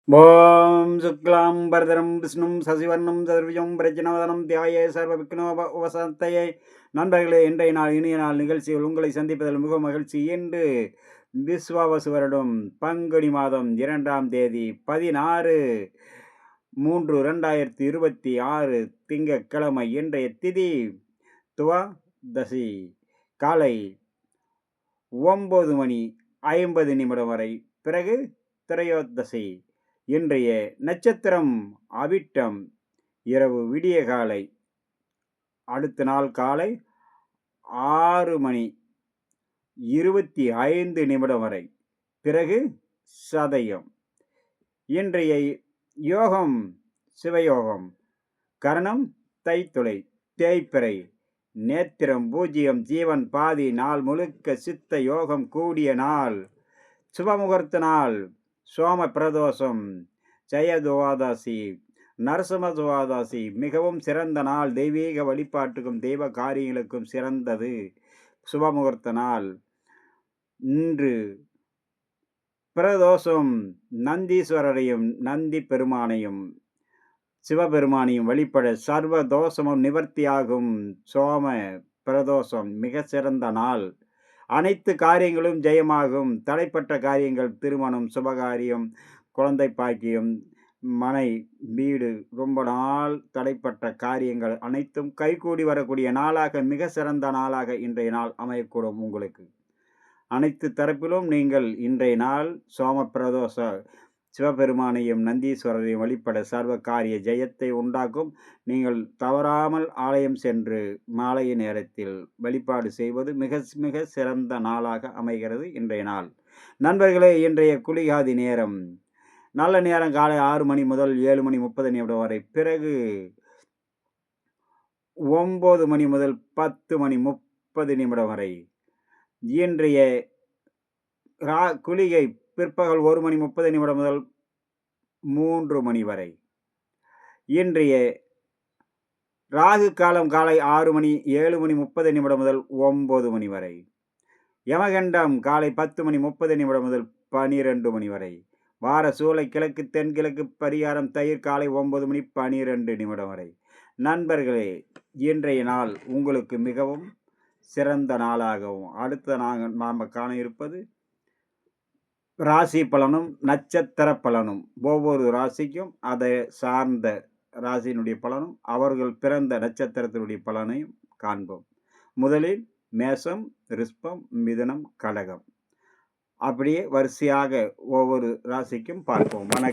ஓம் சுக்லாம் பரதரம் விஷ்ணும் சசிவர்ணம் சதுர்விஜம் பிரஜனவதனம் தியாய சர்வ விக்னோபவசத்தையை. நண்பர்களே, இன்றைய நாள் இனிய நாள் நிகழ்ச்சியில் உங்களை சந்திப்பதில் மிக மகிழ்ச்சி. என்று விஸ்வாவசு வருடம் பங்குனி மாதம் 2ஆம் தேதி 16/3/2026 திங்கட்கிழமை. இன்றைய திதி துவாதசி. காலை 9:50 வரை, பிறகு திரையோதசி. இன்றைய நட்சத்திரம் அவிட்டம். இரவு விடிய காலை, அடுத்த நாள் காலை 6:25 வரை, பிறகு சதயம். இன்றைய யோகம் சிவயோகம். கரணம் தைத்துளை தேய்பிறை. நேத்திரம் பூஜ்யம். ஜீவன் பாதி. நாள் முழுக்க சித்த யோகம் கூடிய நாள். சுபமுகூர்த்த நாள். சோம பிரதோஷம். ஜெய துவாதசி. நரசிம்ம துவாதசி. மிகவும் சிறந்த நாள். தெய்வீக வழிபாட்டுக்கும் தெய்வ காரியங்களுக்கும் சிறந்தது. சுபமுகூர்த்த நாள். இன்று பிரதோஷம். நந்தீஸ்வரரையும் நந்தி பெருமானையும் சிவபெருமானையும் வழிபட சர்வ தோஷமும் நிவர்த்தியாகும். சோம பிரதோஷம் மிக சிறந்த நாள். அனைத்து காரியங்களும் ஜெயமாகும். தடைப்பட்ட காரியங்கள், திருமணம், சுபகாரியம், குழந்தை பாக்கியம், மனை, வீடு, ரொம்ப நாள் தடைப்பட்ட காரியங்கள் அனைத்தும் கைகூடி வரக்கூடிய நாளாக, மிக சிறந்த நாளாக இன்றைய நாள் அமையக்கூடும். உங்களுக்கு அனைத்து தரப்பிலும் நீங்கள் இன்றைய நாள் சோம பிரதோஷ சிவபெருமானையும் நந்தீஸ்வரரையும் வழிபட சர்வ காரிய ஜெயத்தை உண்டாக்கும். நீங்கள் தவறாமல் ஆலயம் சென்று மாலை நேரத்தில் வழிபாடு செய்வது மிக மிக சிறந்த நாளாக அமைகிறது இன்றைய நாள். நண்பர்களே, இன்றைய குளிகாதி நேரம் நல்ல நேரம் காலை 6 மணி முதல் 7:30 வரை, பிறகு 9 மணி முதல் 10:30 வரை. இன்றைய குளிகை பிற்பகல் 1:30 முதல் 3 மணி வரை. இன்றைய ராகு காலம் காலை 6 மணி 7:30 முதல் 9 மணி வரை. யமகண்டம் காலை 10:30 முதல் 12 மணி வரை. வார சூளை கிழக்கு தென்கிழக்கு பரிகாரம் தயிர் காலை 9 மணி 12 வரை. நண்பர்களே, இன்றைய நாள் உங்களுக்கு மிகவும் சிறந்த நாளாகவும். அடுத்த நாம் காண இருப்பது ராசி பலனும் நட்சத்திர பலனும். ஒவ்வொரு ராசிக்கும் அதை சார்ந்த ராசியினுடைய பலனும் அவர்கள் பிறந்த நட்சத்திரத்தினுடைய பலனையும் காண்போம். முதலில் மேஷம், ரிஷபம், மிதுனம், கடகம். அப்படியே வரிசையாக ஒவ்வொரு ராசிக்கும் பார்ப்போம். வணக்கம்.